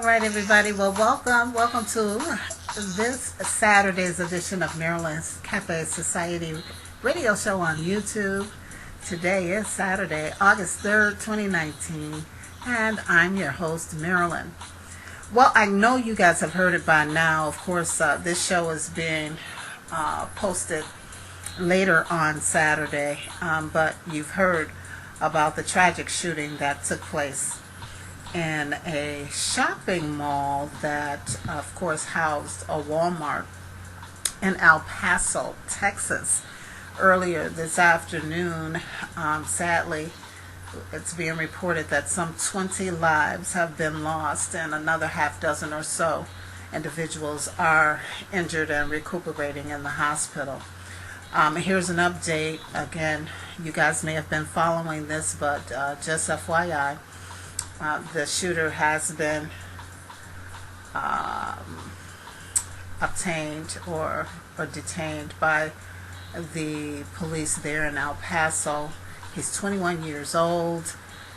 right, everybody. Well, welcome to this Saturday's edition of Marilyn's Cafe Society radio show on YouTube. Today is Saturday, August 3rd, 2019, and I'm your host, Marilyn. Well, I know you guys have heard it by now. Of course, this show is being posted later on Saturday, but you've heard about the tragic shooting that took place in a shopping mall that, of course, housed a Walmart in El Paso, Texas. Earlier this afternoon, sadly, it's being reported that some 20 lives have been lost and another half dozen or so individuals are injured and recuperating in the hospital. Here's an update. Again, you guys may have been following this, but just FYI, the shooter has been obtained or detained by the police there in El Paso. He's 21 years old.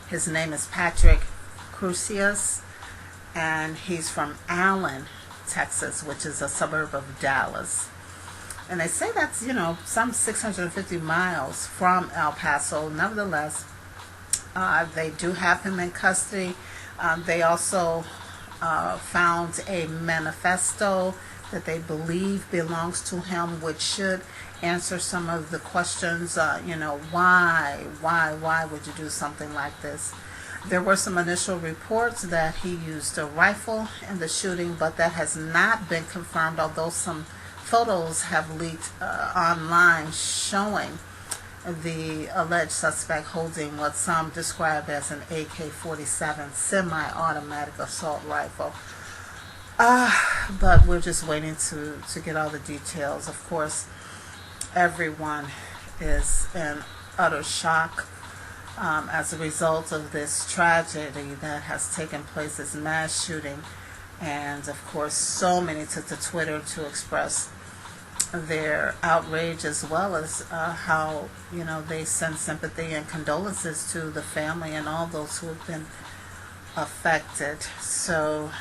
His name is Patrick Crucius, and he's from Allen, Texas, which is a suburb of Dallas. And they say that's, some 650 miles from El Paso. Nevertheless, they do have him in custody. They also found a manifesto that they believe belongs to him, which should answer some of the questions, why would you do something like this? There were some initial reports that he used a rifle in the shooting, but that has not been confirmed, although some photos have leaked online showing the alleged suspect holding what some describe as an AK-47 semi-automatic assault rifle. But we're just waiting to get all the details. Of course, everyone is in utter shock as a result of this tragedy that has taken place, this mass shooting. And of course, so many took to Twitter to express their outrage, as well as how they send sympathy and condolences to the family and all those who have been affected. So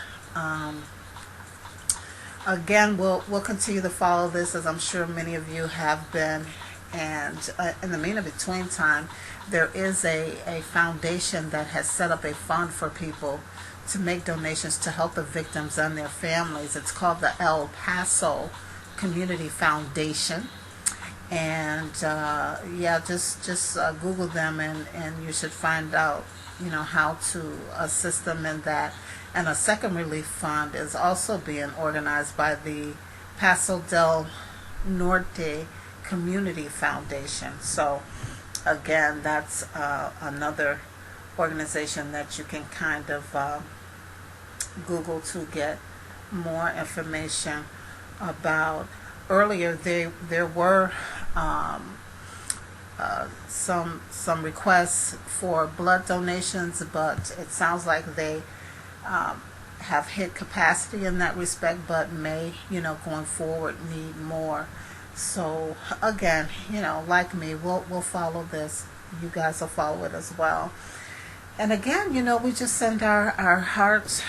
again, we'll continue to follow this, as I'm sure many of you have been. And in the between time, there is a foundation that has set up a fund for people to make donations to help the victims and their families. It's called the El Paso Community Foundation, and just Google them, and you should find out how to assist them in that. And a second relief fund is also being organized by the Paso del Norte Community Foundation. So again, that's another organization that you can kind of Google to get more information about. Earlier there were some requests for blood donations, but it sounds like they have hit capacity in that respect, but may going forward need more. So again, like me, we'll follow this. You guys will follow it as well. And again, we just send our hearts,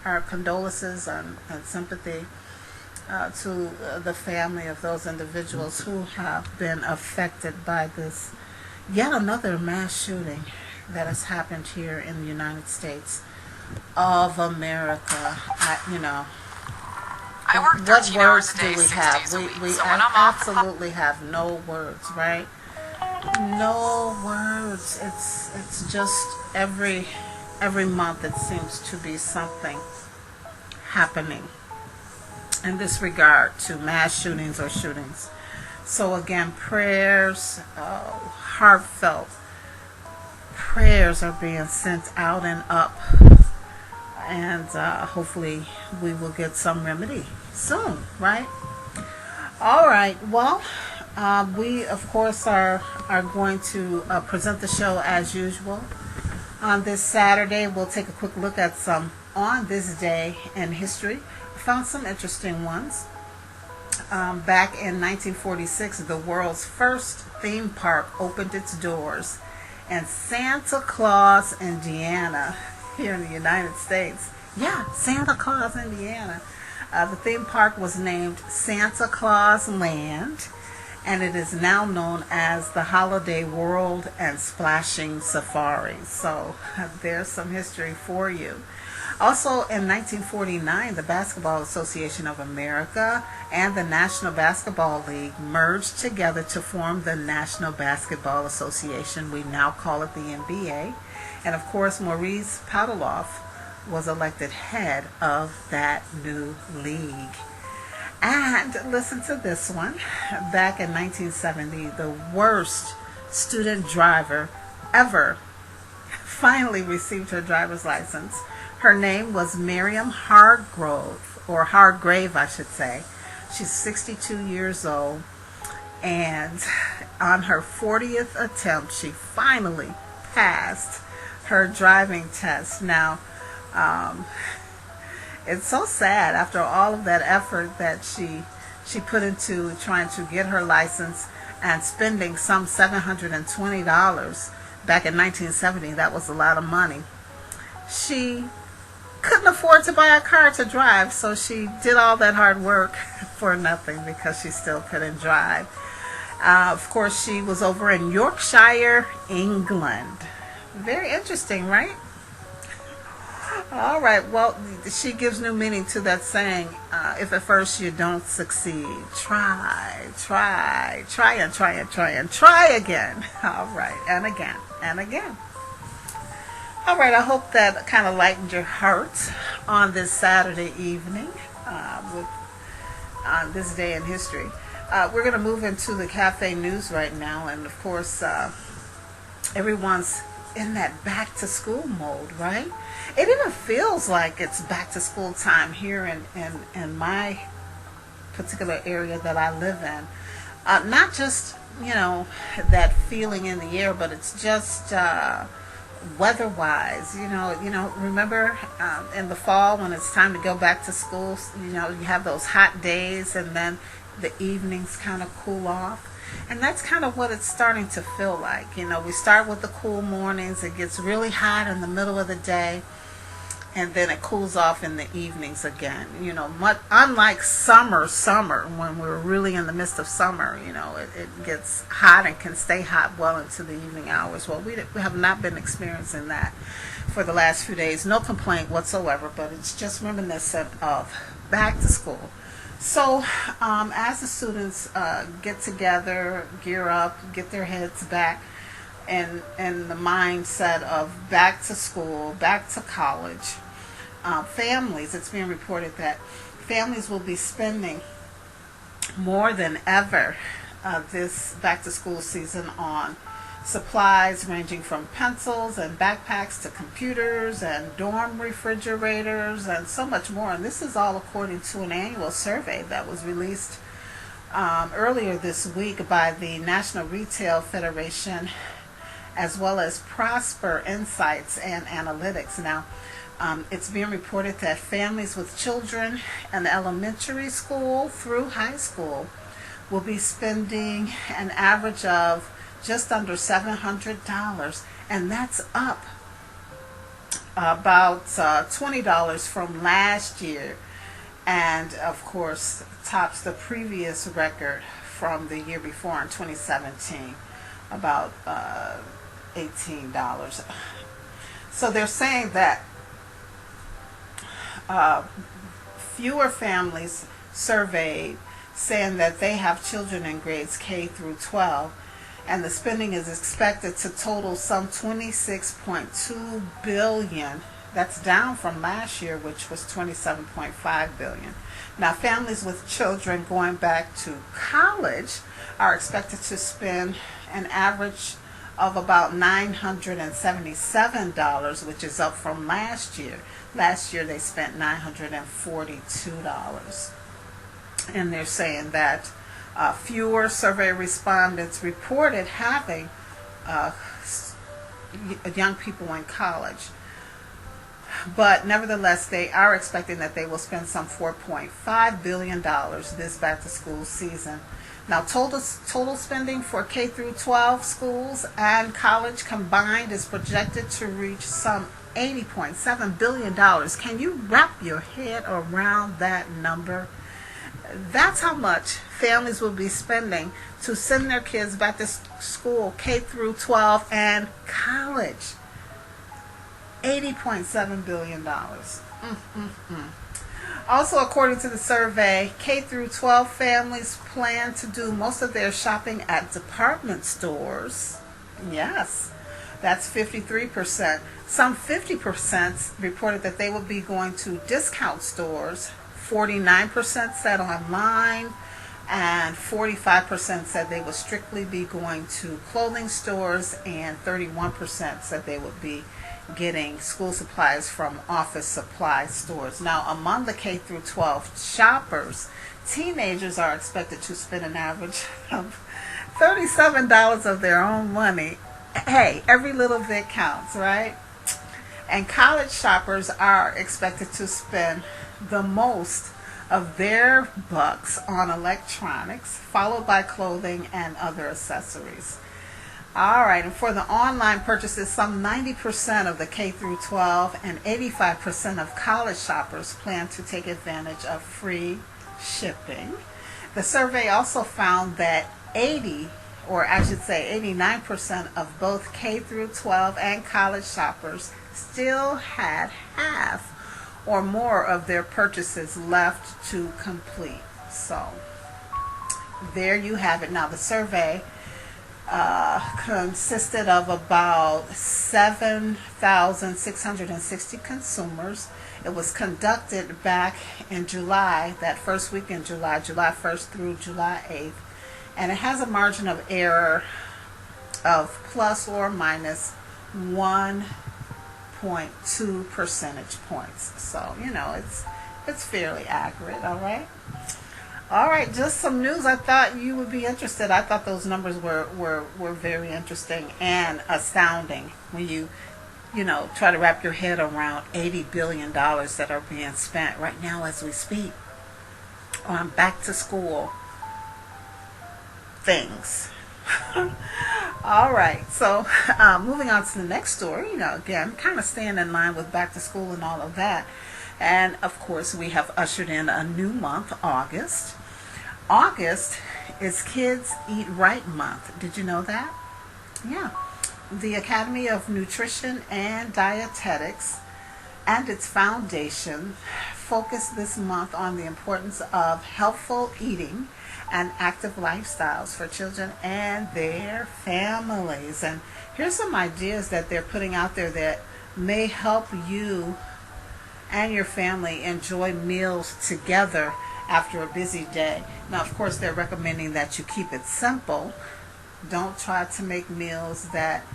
our condolences and sympathy to the family of those individuals who have been affected by this yet another mass shooting that has happened here in the United States of America. I work 13 hours a day, 6 days a week. We So when I'm off, absolutely have no words, right? No words. It's just every month it seems to be something happening in this regard to mass shootings or shootings. So again, prayers, heartfelt prayers are being sent out and up, and hopefully we will get some remedy soon, right? All right, well, we of course are going to present the show as usual. On this Saturday, we'll take a quick look at some on this day in history. We found some interesting ones. Back in 1946, the world's first theme park opened its doors, and Santa Claus, Indiana, here in the United States, Yeah, Santa Claus, Indiana. The theme park was named Santa Claus Land, and it is now known as the Holiday World and Splashing Safari. So there's some history for you. Also in 1949, the Basketball Association of America and the National Basketball League merged together to form the National Basketball Association. We now call it the NBA. And of course, Maurice Pavlov was elected head of that new league. And listen to this one. Back in 1970, the worst student driver ever finally received her driver's license. Her name was Miriam Hargrove, or Hargrave, I should say. She's 62 years old, and on her 40th attempt, she finally passed her driving test. Now, it's so sad after all of that effort that she put into trying to get her license and spending some $720 back in 1970. That was a lot of money. She couldn't afford to buy a car to drive, so she did all that hard work for nothing because she still couldn't drive. Of course, she was over in Yorkshire, England. Very interesting, right? All right, well, she gives new meaning to that saying, if at first you don't succeed, try again. All right, and again, and again. All right, I hope that kind of lightened your heart on this Saturday evening with on this day in history. We're going to move into the cafe news right now, and of course, everyone's in that back to school mode, right? It even feels like it's back to school time here in my particular area that I live in. Not just, that feeling in the air, but it's just weather-wise. Remember in the fall when it's time to go back to school, you have those hot days and then the evenings kind of cool off. And that's kind of what it's starting to feel like. We start with the cool mornings. It gets really hot in the middle of the day, and then it cools off in the evenings again. Unlike summer, when we're really in the midst of summer, it gets hot and can stay hot well into the evening hours. Well, we have not been experiencing that for the last few days. No complaint whatsoever, but it's just reminiscent of back to school. So as the students get together, gear up, get their heads back in the mindset of back to school, back to college, families, it's being reported that families will be spending more than ever this back to school season on supplies ranging from pencils and backpacks to computers and dorm refrigerators and so much more. And this is all according to an annual survey that was released earlier this week by the National Retail Federation, as well as Prosper Insights and Analytics. Now, it's being reported that families with children in elementary school through high school will be spending an average of just under $700, and that's up about $20 from last year, and of course tops the previous record from the year before in 2017, about $18. So they're saying that fewer families surveyed saying that they have children in grades K through 12, and the spending is expected to total some $26.2 billion. That's down from last year, which was $27.5 billion. Now, families with children going back to college are expected to spend an average of about $977, which is up from last year. Last year they spent $942. And they're saying that fewer survey respondents reported having young people in college. But nevertheless, they are expecting that they will spend some $4.5 billion this back-to-school season. Now, total spending for K through 12 schools and college combined is projected to reach some $80.7 billion. Can you wrap your head around that number? That's how much families will be spending to send their kids back to school, K through 12 and college. $80.7 billion. Also, according to the survey, K through 12 families plan to do most of their shopping at department stores. Yes, that's 53%. Some 50% reported that they will be going to discount stores. 49% said online, and 45% said they would strictly be going to clothing stores, and 31% said they would be getting school supplies from office supply stores. Now, among the K through 12 shoppers, teenagers are expected to spend an average of $37 of their own money. Hey, every little bit counts, right? And college shoppers are expected to spend the most of their bucks on electronics, followed by clothing and other accessories. All right, and for the online purchases, some 90% of the K through 12 and 85% of college shoppers plan to take advantage of free shipping. The survey also found that 89% of both K through 12 and college shoppers still had half or more of their purchases left to complete. So there you have it. Now, the survey consisted of about 7,660 consumers. It was conducted back in July, that first week in July, July 1st through July 8th, and it has a margin of error of plus or minus 1.2 percentage points. So, it's fairly accurate, all right? All right, just some news. I thought you would be interested. I thought those numbers were very interesting and astounding when you try to wrap your head around $80 billion that are being spent right now as we speak on back to school things. All right, so moving on to the next story, again, kind of staying in line with back to school and all of that. And of course, we have ushered in a new month, August. August is Kids Eat Right Month. Did you know that? Yeah. The Academy of Nutrition and Dietetics and its foundation focus this month on the importance of healthful eating and active lifestyles for children and their families. And here's some ideas that they're putting out there that may help you and your family enjoy meals together after a busy day. Now, of course, they're recommending that you keep it simple. Don't try to make meals that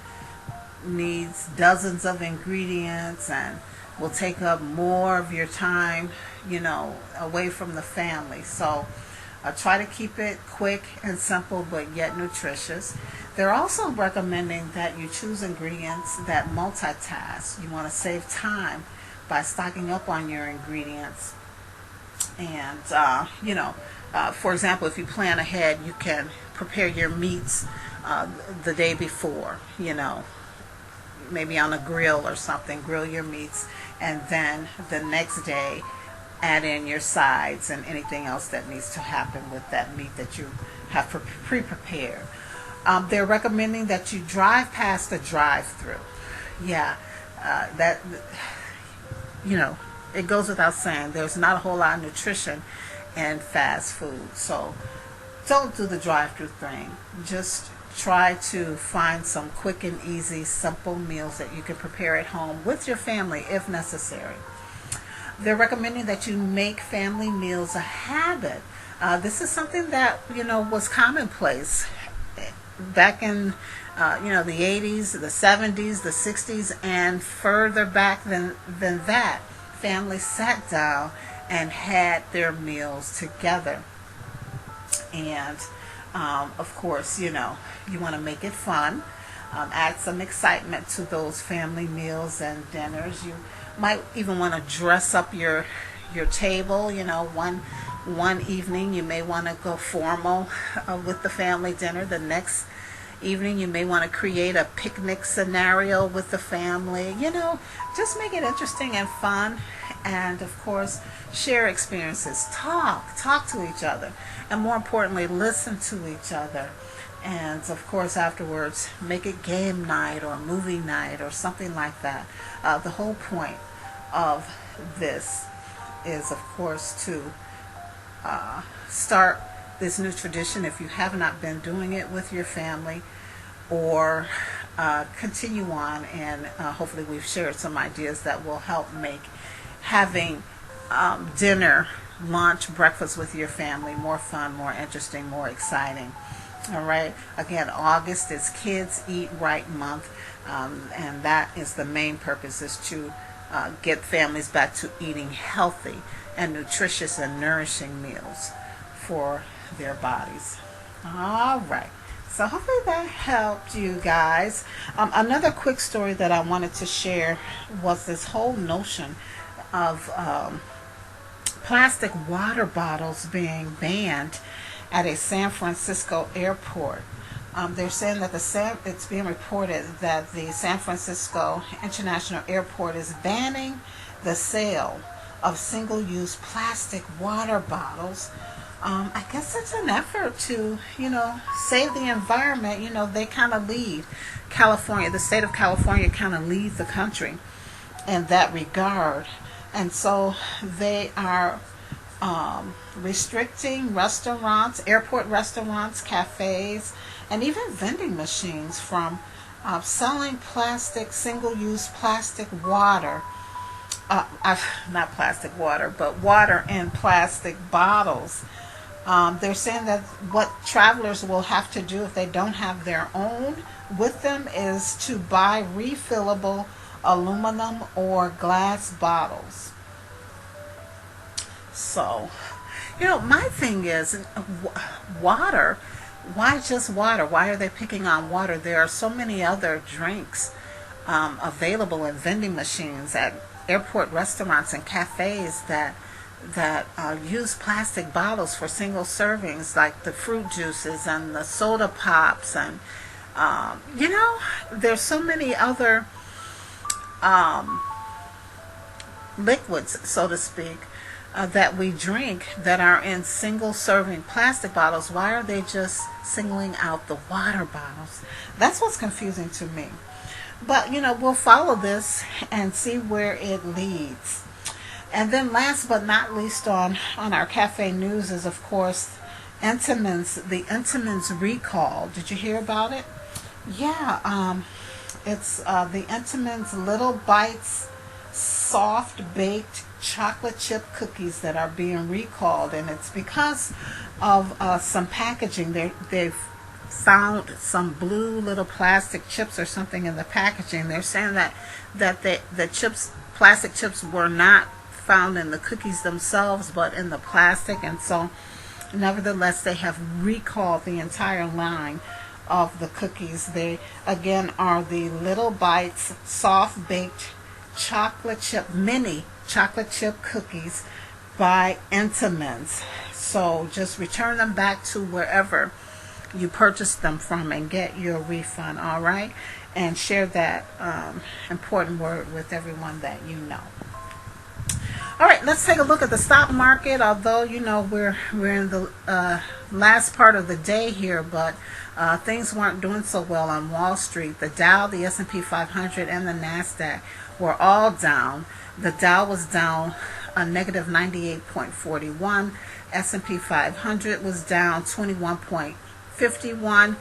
needs dozens of ingredients and will take up more of your time, away from the family. So try to keep it quick and simple, but yet nutritious. They're also recommending that you choose ingredients that multitask. You want to save time by stocking up on your ingredients. And, for example, if you plan ahead, you can prepare your meats the day before, maybe on a grill or something, grill your meats, and then the next day add in your sides and anything else that needs to happen with that meat that you have pre-prepared. They're recommending that you drive past the drive-through. Yeah, it goes without saying, there's not a whole lot of nutrition in fast food. So don't do the drive-through thing. Just try to find some quick and easy, simple meals that you can prepare at home with your family if necessary. They're recommending that you make family meals a habit. This is something that, was commonplace back in, the 80s, the 70s, the 60s, and further back than that. Families sat down and had their meals together. And, of course, you want to make it fun. Add some excitement to those family meals and dinners. You might even want to dress up your table, One evening you may want to go formal with the family dinner. The next evening you may want to create a picnic scenario with the family. Just make it interesting and fun. And of course, share experiences. Talk to each other. And more importantly, listen to each other. And of course, afterwards, make it game night or movie night or something like that. The whole point of this is, of course, to start this new tradition if you have not been doing it with your family, or continue on, and hopefully we've shared some ideas that will help make having dinner, lunch, breakfast with your family more fun, more interesting, more exciting. All right. Again, August is Kids Eat Right Month, and that is the main purpose, is to get families back to eating healthy and nutritious and nourishing meals for their bodies. All right. So hopefully that helped you guys. Another quick story that I wanted to share was this whole notion of plastic water bottles being banned at a San Francisco airport. They're saying that it's being reported that the San Francisco International Airport is banning the sale of single-use plastic water bottles. I guess it's an effort to, save the environment. They kind of lead California, the state of California kind of leads the country in that regard. And so they are restricting restaurants, airport restaurants, cafes, and even vending machines from selling single-use plastic water. Not plastic water, but water in plastic bottles. They're saying that what travelers will have to do if they don't have their own with them is to buy refillable aluminum or glass bottles. So, my thing is, water. Why just water? Why are they picking on water? There are so many other drinks available in vending machines at airport restaurants and cafes that use plastic bottles for single servings, like the fruit juices and the soda pops, and there's so many other liquids, so to speak, that we drink that are in single serving plastic bottles. Why are they just singling out the water bottles? That's what's confusing to me. But we'll follow this and see where it leads. And then last but not least on our cafe news is, of course, the Entenmann's recall. Did you hear about it? Yeah, it's the Entenmann's Little Bites soft baked chocolate chip cookies that are being recalled, and it's because of some packaging. They've found some blue little plastic chips or something in the packaging. They're saying that the plastic chips were not found in the cookies themselves, but in the plastic, and so nevertheless they have recalled the entire line of the cookies. They again are the Little Bites soft baked mini chocolate chip cookies by Entenmann's. So just return them back to wherever you purchased them from and get your refund. All right, and share that important word with everyone that you know. All right, let's take a look at the stock market. Although we're in the last part of the day here, but things weren't doing so well on Wall Street. The Dow, the S&P 500, and the Nasdaq were all down. The Dow was down a negative 98.41. S&P 500 was down 21.51,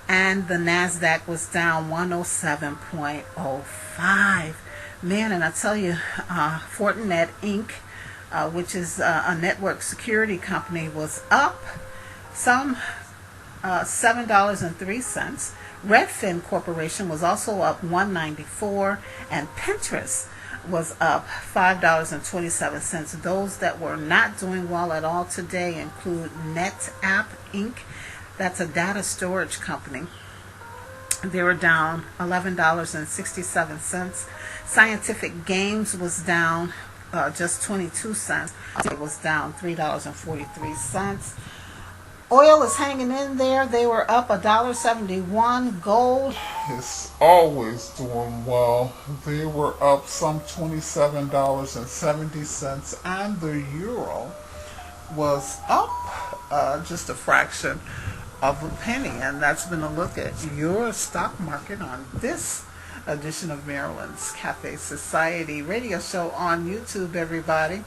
and the Nasdaq was down 107.05. Man, and I tell you, Fortinet Inc., which is a network security company, was up some $7.03. Redfin Corporation was also up $1.94, and Pinterest was up $5.27. Those that were not doing well at all today include NetApp Inc., that's a data storage company. They were down $11.67. Scientific Games was down just 22 cents. It was down $3.43. Oil is hanging in there. They were up $1.71. Gold is always doing well. They were up some $27.70, and the euro was up just a fraction of a penny. And that's been a look at your stock market on this edition of Marilyn's Cafe Society radio show on YouTube, everybody.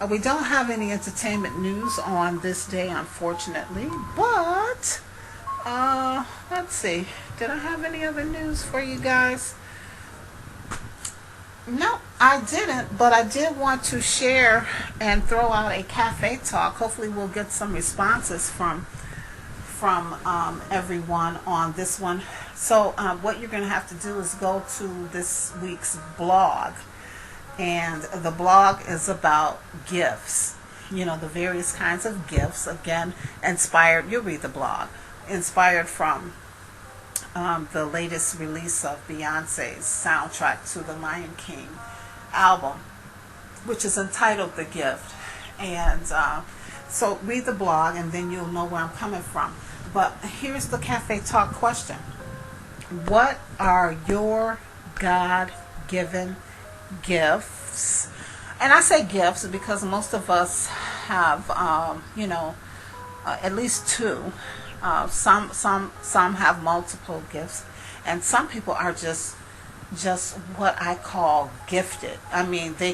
We don't have any entertainment news on this day, unfortunately, but let's see. Did I have any other news for you guys? No, I didn't, but I did want to share and throw out a cafe talk. Hopefully we'll get some responses from everyone on this one. So what you're going to have to do is go to this week's blog. And the blog is about gifts, the various kinds of gifts. Again, inspired, you'll read the blog, inspired from the latest release of Beyonce's soundtrack to the Lion King album, which is entitled The Gift. And so read the blog and then you'll know where I'm coming from. But here's the Cafe Talk question. What are your God-given gifts? And I say gifts because most of us have at least two. Some have multiple gifts, and some people are just what I call gifted. I mean, they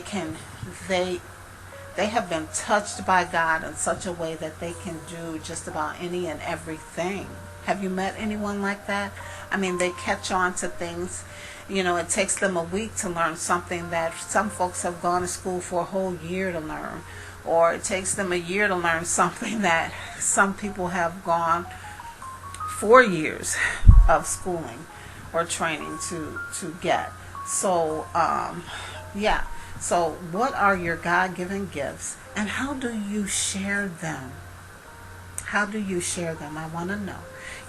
have been touched by God in such a way that they can do just about any and everything. Have you met anyone like that? I mean, they catch on to things. It takes them a week to learn something that some folks have gone to school for a whole year to learn. Or it takes them a year to learn something that some people have gone 4 years of schooling or training to get. So, yeah. So what are your God-given gifts, and how do you share them? How do you share them? I want to know.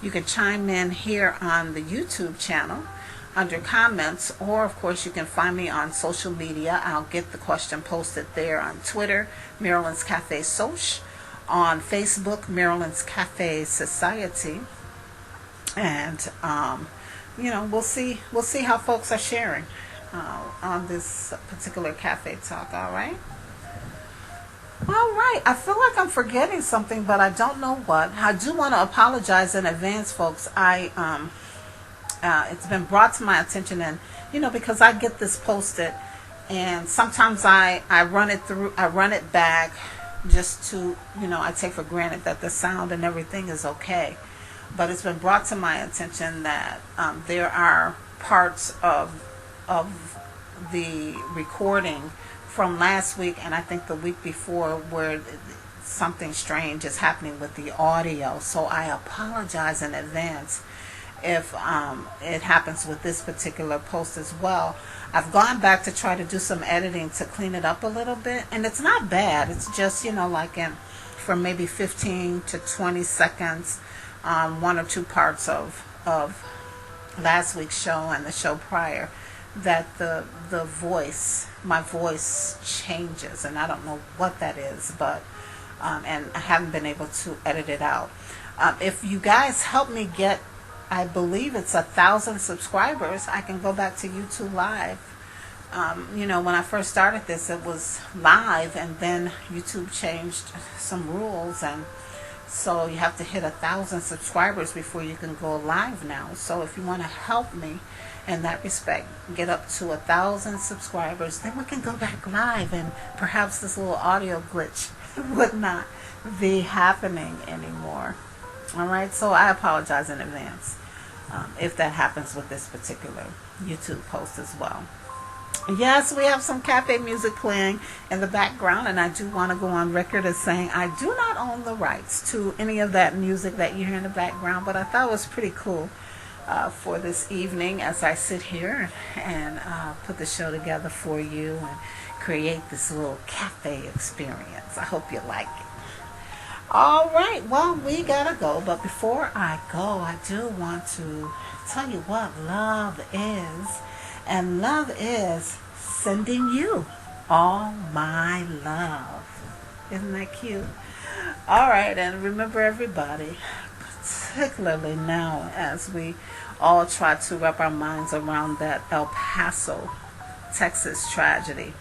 You can chime in here on the YouTube channel under comments, or of course you can find me on social media. I'll get the question posted there on Twitter, Marilyn's Cafe Soch, on Facebook, Marilyn's Cafe Society, and we'll see how folks are sharing on this particular Cafe Talk. All right. I feel like I'm forgetting something, but I don't know what. I do want to apologize in advance, folks. It's been brought to my attention, and because I get this posted, and sometimes I run it back just to I take for granted that the sound and everything is okay. But it's been brought to my attention that there are parts of the recording from last week and I think the week before where something strange is happening with the audio. So I apologize in advance if it happens with this particular post as well. I've gone back to try to do some editing to clean it up a little bit, and it's not bad. It's just from maybe 15 to 20 seconds, one or two parts of last week's show and the show prior, that my voice changes, and I don't know what that is, but and I haven't been able to edit it out. If you guys help me get, I believe it's 1,000 subscribers, I can go back to YouTube Live. When I first started this, it was live, and then YouTube changed some rules, and so you have to hit 1,000 subscribers before you can go live now. So if you want to help me in that respect, get up to 1,000 subscribers, then we can go back live, and perhaps this little audio glitch would not be happening anymore. All right, so I apologize in advance if that happens with this particular YouTube post as well. Yes, we have some cafe music playing in the background, and I do want to go on record as saying I do not own the rights to any of that music that you hear in the background, but I thought it was pretty cool for this evening as I sit here and put the show together for you and create this little cafe experience. I hope you like it. All right, well, we gotta go, but before I go, I do want to tell you what love is. And love is sending you All My Love. Isn't that cute? All right, and remember everybody, particularly now as we all try to wrap our minds around that El Paso, Texas tragedy.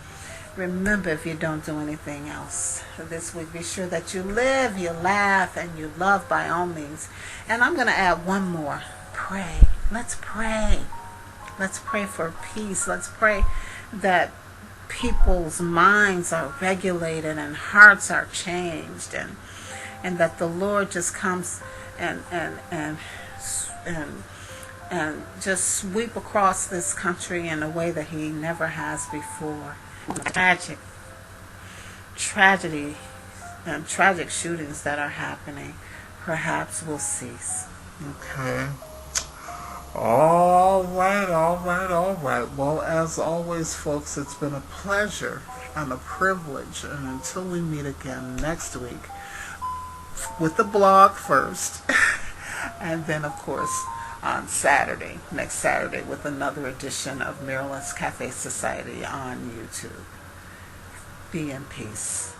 Remember, if you don't do anything else this week, be sure that you live, you laugh, and you love by all means. And I'm going to add one more. Pray. Let's pray. Let's pray for peace. Let's pray that people's minds are regulated and hearts are changed, and that the Lord just comes and just sweep across this country in a way that he never has before. Tragedy and tragic shootings that are happening perhaps will cease. Okay. All right, all right, all right. Well, as always, folks, it's been a pleasure and a privilege. And until we meet again next week, with the blog first, and then, of course, on next Saturday, with another edition of Marilyn's Cafe Society on YouTube. Be in peace.